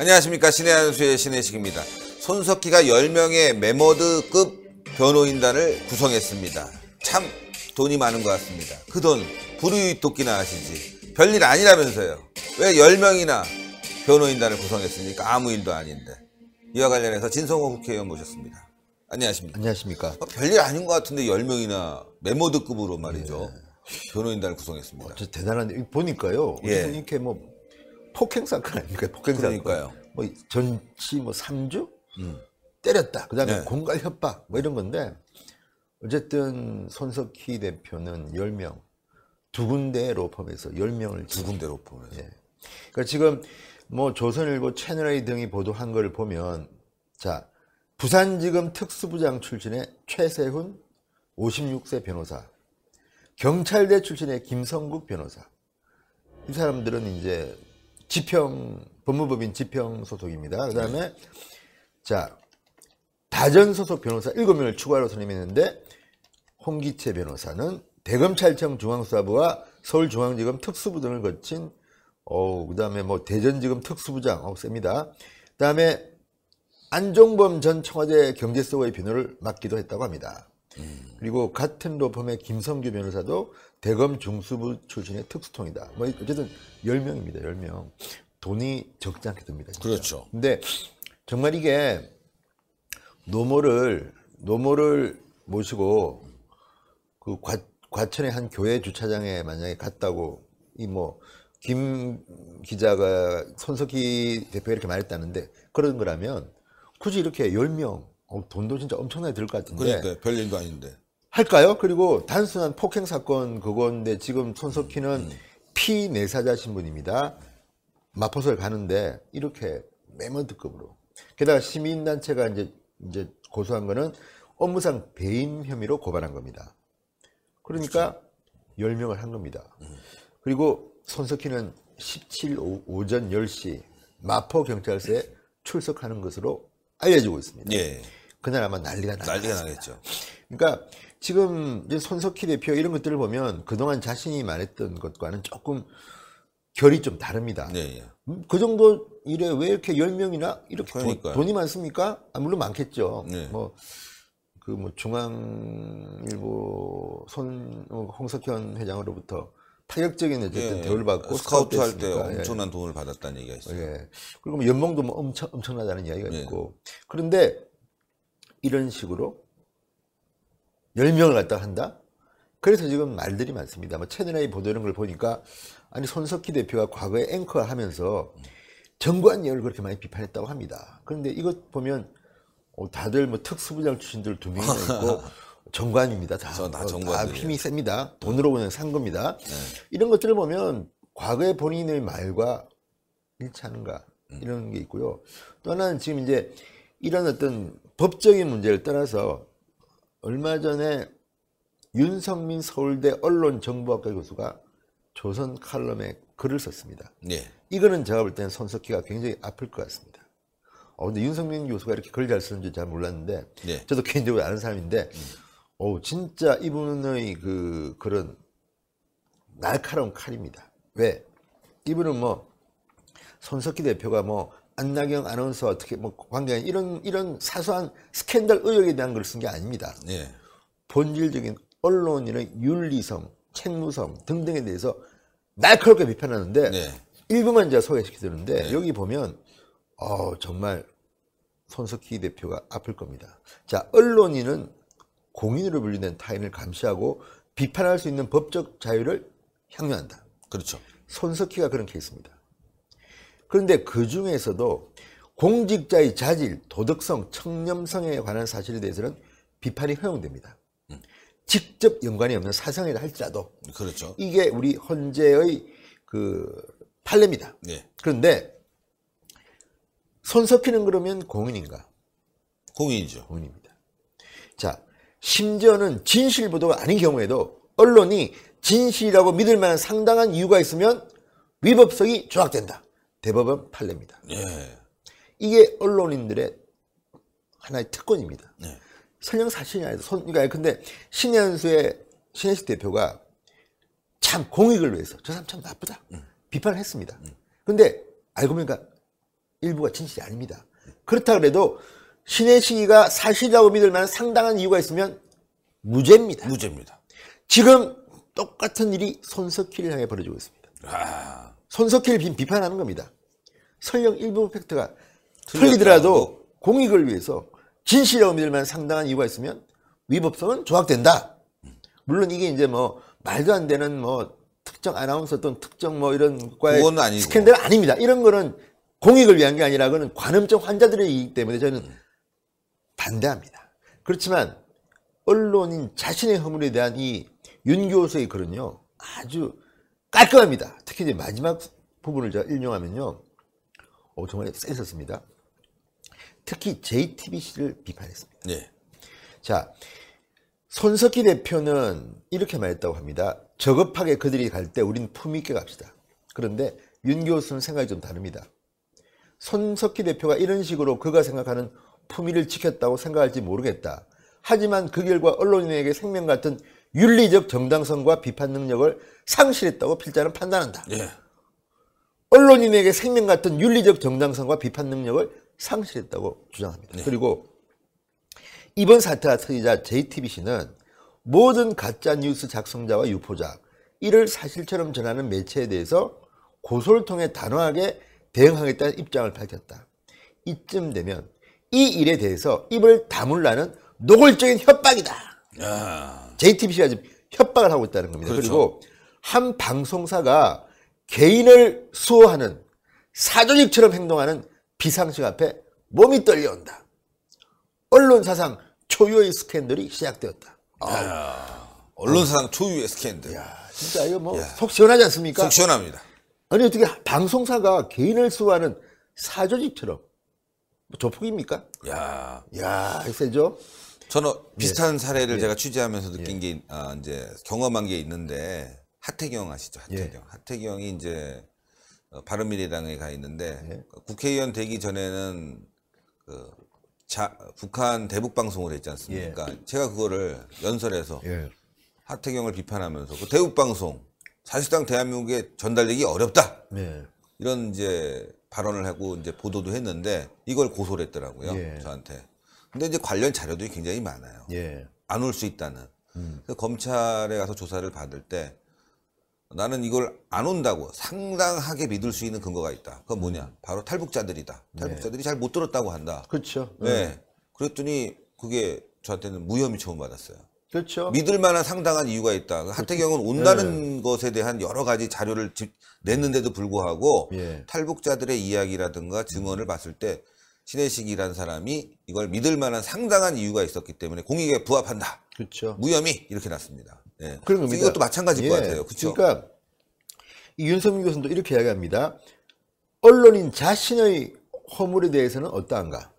안녕하십니까. 신의 한수의 신혜식입니다. 손석희가 10명의 메머드급 변호인단을 구성했습니다. 참 돈이 많은 것 같습니다. 그 돈 불우이웃돕기나 하시지. 별일 아니라면서요. 왜 10명이나 변호인단을 구성했습니까? 아무 일도 아닌데. 이와 관련해서 진성호 국회의원 모셨습니다. 안녕하십니까. 안녕하십니까. 별일 아닌 것 같은데 10명이나 메머드급으로 말이죠. 변호인단을 구성했습니다. 진짜 대단한데 보니까요. 이렇게 뭐 폭행 사건 아닙니까? 폭행 사건. 그러니까요. 뭐 전치 뭐 3주 때렸다. 그다음에 네. 공갈 협박 뭐 이런 건데 어쨌든 손석희 대표는 10명 두 군데 로펌에서 10명을 두 군데 로펌에서. 예. 그러니까 지금 뭐 조선일보 채널A 등이 보도한 걸 보면 자 부산지검 특수부장 출신의 최세훈 56세 변호사, 경찰대 출신의 김성국 변호사. 이 사람들은 이제 법무법인 지평 소속입니다. 그 다음에 자 다전 소속 변호사 7명을 추가로 선임했는데 홍기채 변호사는 대검찰청 중앙수사부와 서울중앙지검 특수부 등을 거친 그 다음에 뭐 대전지검 특수부장 셉니다. 그 다음에 안종범 전 청와대 경제수석의 변호를 맡기도 했다고 합니다. 그리고 같은 로펌의 김성규 변호사도 대검 중수부 출신의 특수통이다. 뭐 어쨌든 10명입니다. 10명. 돈이 적지 않게 듭니다. 진짜. 그렇죠. 근데 정말 이게 노모를 모시고 그 과천의 한 교회 주차장에 만약에 갔다고 이 뭐 김 기자가 손석희 대표가 이렇게 말했다는데 그런 거라면 굳이 이렇게 10명 돈도 진짜 엄청나게 들 것 같은데. 그러니까 별일도 아닌데. 할까요? 그리고 단순한 폭행 사건 그건데 지금 손석희는 피내사자 신분입니다. 마포서를 가는데 이렇게 메머드급으로. 게다가 시민단체가 이제 고소한 거는 업무상 배임 혐의로 고발한 겁니다. 그러니까 10명을 한 겁니다. 그리고 손석희는 17 오전 10시 마포경찰서에 출석하는 것으로 알려지고 있습니다. 예. 그날 아마 난리가 나겠죠. 그러니까 지금 이제 손석희 대표 이런 것들을 보면 그동안 자신이 말했던 것과는 조금 결이 좀 다릅니다. 네. 그 정도 일에 왜 이렇게 10명이나 이렇게 돈이 많습니까? 물론 많겠죠. 네. 중앙일보 홍석현 회장으로부터 파격적인 어쨌든 대우를 받고 스카우트 할 때 엄청난 돈을 받았다는 얘기가 있어요. 예. 그리고 뭐 연봉도 뭐 엄청나다는 이야기가 있고. 그런데 이런 식으로 10명을 갖다 한다? 그래서 지금 말들이 많습니다. 뭐 채널A 보도 이런 걸 보니까 아니 손석희 대표가 과거에 앵커 하면서 정관예우를 그렇게 많이 비판했다고 합니다. 그런데 이것 보면 다들 뭐 특수부장 출신들 2명이나 있고 정관입니다. 다 힘이 셉니다. 돈으로 그냥 산 겁니다. 이런 것들을 보면 과거의 본인의 말과 일치하는가 이런 게 있고요. 또 하나는 지금 이제 이런 어떤 법적인 문제를 떠나서 얼마 전에 윤석민 서울대 언론정보학과 교수가 조선 칼럼에 글을 썼습니다. 네. 이거는 제가 볼 때는 손석희가 굉장히 아플 것 같습니다. 근데 윤석민 교수가 이렇게 글 잘 쓰는지 잘 몰랐는데 저도 개인적으로 아는 사람인데 진짜 이분의 그 글은 날카로운 칼입니다. 왜? 이분은 뭐 손석희 대표가 뭐 안나경 아나운서와 어떻게 뭐 관계가 이런 사소한 스캔들 의혹에 대한 걸 쓴 게 아닙니다. 네. 본질적인 언론인의 윤리성, 책무성 등등에 대해서 날카롭게 비판하는데 일부만 제가 소개시켜드리는데 여기 보면 정말 손석희 대표가 아플 겁니다. 자, 언론인은 공인으로 분류된 타인을 감시하고 비판할 수 있는 법적 자유를 향유한다. 그렇죠. 손석희가 그런 케이스입니다. 그런데 그 중에서도 공직자의 자질, 도덕성, 청렴성에 관한 사실에 대해서는 비판이 허용됩니다. 직접 연관이 없는 사상이라 할지라도. 그렇죠. 이게 우리 헌재의 그 판례입니다. 그런데 손석희는 그러면 공인인가? 공인이죠. 공인입니다. 자, 심지어는 진실 보도가 아닌 경우에도 언론이 진실이라고 믿을 만한 상당한 이유가 있으면 위법성이 조각된다. 대법원 판례입니다. 이게 언론인들의 하나의 특권입니다. 설령 사실이 아니라 그러니까 근데 신혜식 대표가 참 공익을 위해서 저 사람 참 나쁘다 비판을 했습니다. 근데 알고 보니까 일부가 진실이 아닙니다. 그렇다 그래도 신혜식이가 사실이라고 믿을 만한 상당한 이유가 있으면 무죄입니다. 무죄입니다. 지금 똑같은 일이 손석희를 향해 벌어지고 있습니다. 아, 손석희를 비판하는 겁니다. 설령 일부 팩트가 틀리더라도 공익을 위해서 진실이라고 믿을 만한 상당한 이유가 있으면 위법성은 조각된다. 물론 이게 이제 뭐 말도 안 되는 뭐 특정 아나운서 또는 특정 뭐 이런 과의 그건 아니고. 스캔들 아닙니다. 이런 거는 공익을 위한 게 아니라 그는 관음증 환자들이기 때문에 저는 반대합니다. 그렇지만 언론인 자신의 허물에 대한 이 윤 교수의 글은요 아주 깔끔합니다. 특히 이제 마지막 부분을 제가 인용하면요, 정말 센스있습니다. 특히 JTBC를 비판했습니다. 네. 자, 손석희 대표는 이렇게 말했다고 합니다. 저급하게 그들이 갈 때 우린 품위 있게 갑시다. 그런데 윤 교수는 생각이 좀 다릅니다. 손석희 대표가 이런 식으로 그가 생각하는 품위를 지켰다고 생각할지 모르겠다. 하지만 그 결과 언론인에게 생명 같은 윤리적 정당성과 비판 능력을 상실했다고 필자는 판단한다. 예. 언론인에게 생명 같은 윤리적 정당성과 비판 능력을 상실했다고 주장합니다. 네. 그리고 이번 사태가 터지자 JTBC는 모든 가짜 뉴스 작성자와 유포자, 이를 사실처럼 전하는 매체에 대해서 고소를 통해 단호하게 대응하겠다는 입장을 밝혔다. 이쯤 되면 이 일에 대해서 입을 다물라는 노골적인 협박이다. 야. JTBC가 지금 협박을 하고 있다는 겁니다. 그렇죠. 그리고 한 방송사가 개인을 수호하는 사조직처럼 행동하는 비상식 앞에 몸이 떨려온다. 언론사상 초유의 스캔들이 시작되었다. 언론사상 초유의 스캔들. 야, 진짜 이거 뭐 야. 속 시원하지 않습니까? 속 시원합니다. 아니 어떻게 방송사가 개인을 수호하는 사조직처럼 조폭입니까? 야. 야, 세죠? 저는 비슷한 사례를 제가 취재하면서 느낀 게, 이제 경험한 게 있는데, 하태경 아시죠? 하태경. 하태경이 이제 바른미래당에 가 있는데, 국회의원 되기 전에는 북한 대북 방송을 했지 않습니까? 제가 그거를 연설해서 하태경을 비판하면서 그 대북 방송 사실상 대한민국에 전달되기 어렵다. 이런 이제 발언을 하고 이제 보도도 했는데 이걸 고소를 했더라고요. 저한테. 근데 이제 관련 자료들이 굉장히 많아요. 안 올 수 있다는. 그래서 검찰에 가서 조사를 받을 때 나는 이걸 안 온다고 상당하게 믿을 수 있는 근거가 있다. 그건 뭐냐? 바로 탈북자들이다. 탈북자들이 잘 못 들었다고 한다. 그렇죠. 네. 그랬더니 그게 저한테는 무혐의 처분받았어요. 그렇죠. 믿을 만한 상당한 이유가 있다. 하태경은 온다는 것에 대한 여러 가지 자료를 냈는데도 불구하고 탈북자들의 이야기라든가 증언을 봤을 때 신혜식이라는 사람이 이걸 믿을 만한 상당한 이유가 있었기 때문에 공익에 부합한다. 그렇죠. 무혐의 이렇게 났습니다. 예. 그런 겁니다. 이것도 마찬가지일 것 같아요. 그렇죠? 그러니까 이 윤석열 교수도 이렇게 이야기합니다. 언론인 자신의 허물에 대해서는 어떠한가?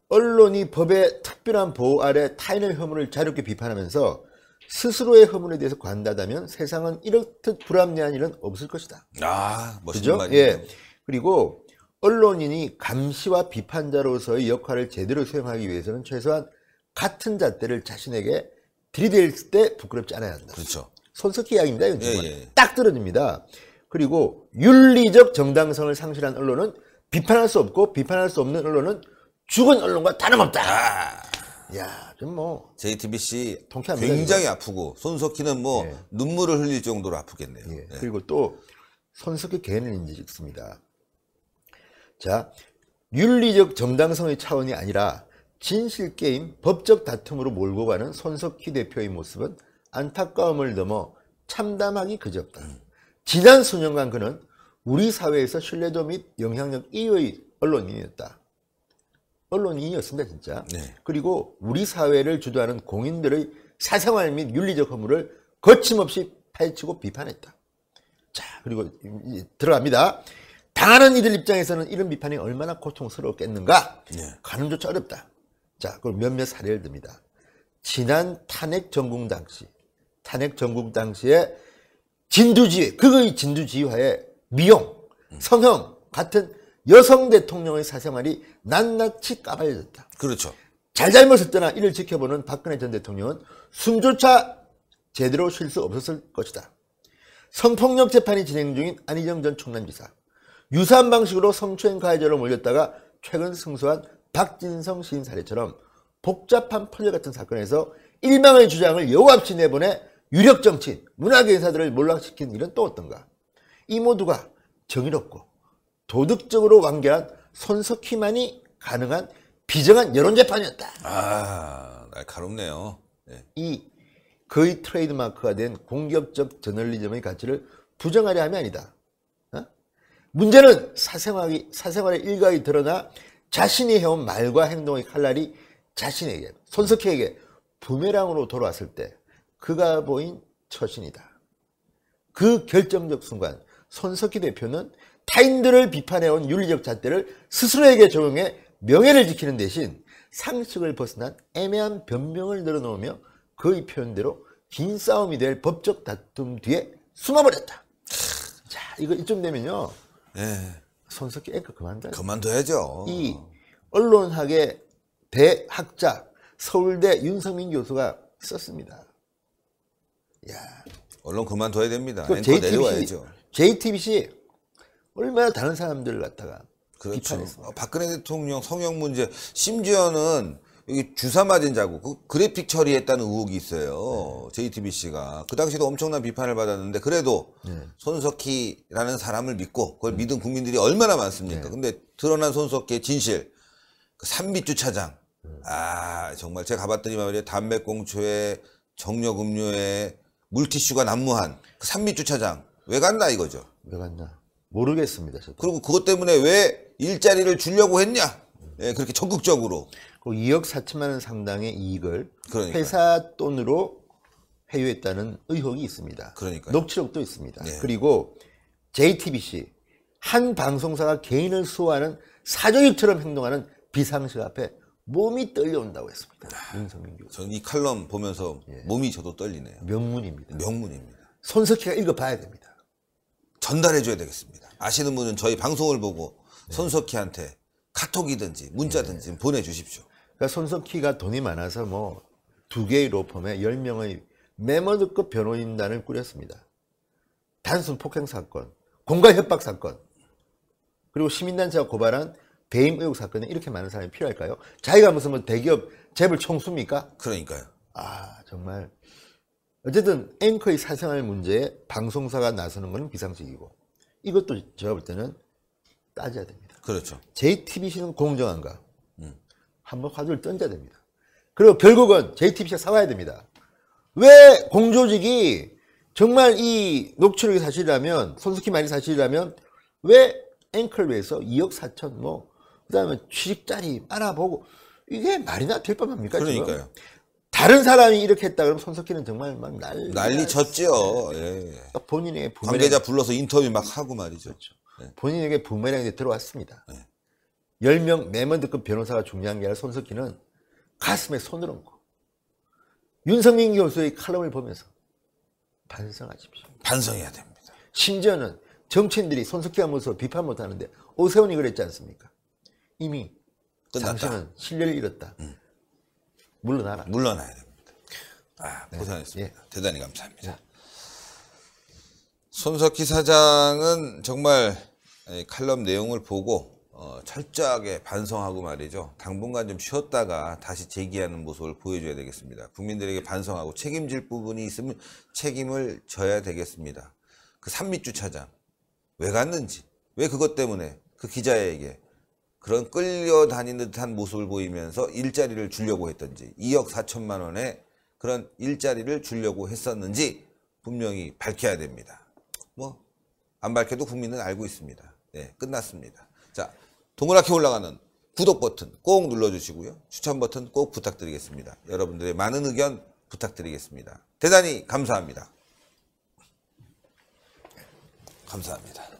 언론이 법의 특별한 보호 아래 타인의 허물을 자유롭게 비판하면서 스스로의 허물에 대해서 관다다면 세상은 이렇듯 불합리한 일은 없을 것이다. 아, 멋있는 그죠? 말이네요. 그리고 언론인이 감시와 비판자로서의 역할을 제대로 수행하기 위해서는 최소한 같은 잣대를 자신에게 들이댈 때 부끄럽지 않아야 한다. 그렇죠. 손석희 이야기입니다. 이건 정말 딱 떨어집니다. 그리고 윤리적 정당성을 상실한 언론은 비판할 수 없고 비판할 수 없는 언론은 죽은 언론과 다름없다. 야, 좀 뭐 JTBC 통쾌합니다, 굉장히 아프고 손석희는 뭐 눈물을 흘릴 정도로 아프겠네요. 그리고 또 손석희 개인을 인지했습니다. 자, 윤리적 정당성의 차원이 아니라 진실게임, 법적 다툼으로 몰고 가는 손석희 대표의 모습은 안타까움을 넘어 참담하기 그지없다. 지난 수년간 그는 우리 사회에서 신뢰도 및 영향력 2위의 언론인이었다. 언론인이었습니다, 진짜. 그리고 우리 사회를 주도하는 공인들의 사생활 및 윤리적 허물을 거침없이 파헤치고 비판했다. 자, 그리고 들어갑니다. 당하는 이들 입장에서는 이런 비판이 얼마나 고통스러웠겠는가? 가늠조차 어렵다. 자, 그럼 몇몇 사례를 듭니다. 지난 탄핵 전국 당시에 진두지휘, 극의 진두지휘하에 미용, 성형 같은 여성 대통령의 사생활이 낱낱이 까발려졌다. 그렇죠. 잘잘못을 떠나 이를 지켜보는 박근혜 전 대통령은 숨조차 제대로 쉴 수 없었을 것이다. 성폭력 재판이 진행 중인 안희정 전 충남지사, 유사한 방식으로 성추행 가해자로 몰렸다가 최근 승소한 박진성 시인 사례처럼 복잡한 퍼즐 같은 사건에서 일망의 주장을 여과 없이 내보내 유력 정치인, 문화계 인사들을 몰락시킨 일은 또 어떤가? 이 모두가 정의롭고 도덕적으로 완결한 손석희만이 가능한 비정한 여론재판이었다. 아, 날카롭네요. 네. 이 거의 트레이드마크가 된 공격적 저널리즘의 가치를 부정하려 함이 아니다. 문제는 사생활의 일각이 드러나 자신이 해온 말과 행동의 칼날이 자신에게, 손석희에게 부메랑으로 돌아왔을 때 그가 보인 처신이다. 그 결정적 순간 손석희 대표는 타인들을 비판해온 윤리적 잣대를 스스로에게 적용해 명예를 지키는 대신 상식을 벗어난 애매한 변명을 늘어놓으며 그의 표현대로 긴 싸움이 될 법적 다툼 뒤에 숨어버렸다. 자, 이거 이쯤 되면요. 네. 손석희 앵커 그만둬야죠. 이 언론학의 대학자 서울대 윤성민 교수가 썼습니다. 야, 언론 그만둬야 됩니다. 그 앵커 내려와야죠. JTBC 얼마나 다른 사람들을 갖다가 그렇죠. 비판했습니다. 박근혜 대통령 성형 문제, 심지어는 여기 주사 맞은 자국, 그 그래픽 처리했다는 의혹이 있어요. JTBC가. 그 당시도 엄청난 비판을 받았는데, 그래도 손석희라는 사람을 믿고, 그걸 믿은 국민들이 얼마나 많습니까? 근데 드러난 손석희의 진실, 그 산비주차장. 아, 정말 제가 가봤더니 말이에요. 담배꽁초에 정력음료에 물티슈가 난무한 그 산비주차장. 왜 갔나 이거죠. 왜 갔나? 모르겠습니다. 저도. 그리고 그것 때문에 왜 일자리를 주려고 했냐? 예, 그렇게 적극적으로. 그 2억 4천만 원 상당의 이익을 그러니까요. 회사 돈으로 회유했다는 의혹이 있습니다. 그러니까요. 녹취록도 있습니다. 네. 그리고 JTBC 한 방송사가 개인을 수호하는 사조직처럼 행동하는 비상식 앞에 몸이 떨려온다고 했습니다. 윤석민 교수. 저는 이 칼럼 보면서 몸이 저도 떨리네요. 명문입니다. 명문입니다. 손석희가 읽어봐야 됩니다. 전달해줘야 되겠습니다. 아시는 분은 저희 방송을 보고 손석희한테 카톡이든지 문자든지 보내주십시오. 그러니까 손석희가 돈이 많아서 뭐 2개의 로펌에 10명의 매머드급 변호인단을 꾸렸습니다. 단순 폭행 사건, 공갈 협박 사건, 그리고 시민단체가 고발한 배임 의혹 사건에 이렇게 많은 사람이 필요할까요? 자기가 무슨 뭐 대기업 재벌 총수입니까? 그러니까요. 아, 정말. 어쨌든 앵커의 사생활 문제에 방송사가 나서는 것은 비상식이고, 이것도 제가 볼 때는 따져야 됩니다. 그렇죠. JTBC는 공정한가? 한번 화두를 던져야 됩니다. 그리고 결국은 JTBC가 사과해야 됩니다. 왜 공조직이 정말 이 녹취록이 사실이라면, 손석희 말이 사실이라면 왜 앵커를 위해서 2억 4천 뭐 그다음에 취직자리 알아보고 이게 말이나 될 법합니까? 그러니까요. 지금? 다른 사람이 이렇게 했다 그러면 손석희는 정말 막 난리 쳤죠. 예. 본인에게 관계자 불러서 인터뷰 막 하고 말이죠. 그렇죠. 본인에게 부메랑이 들어왔습니다. 10명 매먼드급 변호사가 중요한 게 아니라 손석희는 가슴에 손을 얹고 윤석민 교수의 칼럼을 보면서 반성하십시오. 반성해야 됩니다. 심지어는 정치인들이 손석희가 모습을 비판 못하는데 오세훈이 그랬지 않습니까? 이미 끝났다. 당신은 신뢰를 잃었다. 물러나라. 물러나야 됩니다. 아, 고생하셨습니다. 대단히 감사합니다. 손석희 사장은 정말 칼럼 내용을 보고 철저하게 반성하고 말이죠. 당분간 좀 쉬었다가 다시 재기하는 모습을 보여줘야 되겠습니다. 국민들에게 반성하고 책임질 부분이 있으면 책임을 져야 되겠습니다. 그 산밑주차장 왜 갔는지, 왜 그것 때문에 그 기자에게 그런 끌려다니는 듯한 모습을 보이면서 일자리를 주려고 했던지, 2억 4천만 원의 그런 일자리를 주려고 했었는지 분명히 밝혀야 됩니다. 뭐 안 밝혀도 국민은 알고 있습니다. 네, 끝났습니다. 자, 동그랗게 올라가는 구독 버튼 꼭 눌러주시고요. 추천 버튼 꼭 부탁드리겠습니다. 여러분들의 많은 의견 부탁드리겠습니다. 대단히 감사합니다. 감사합니다.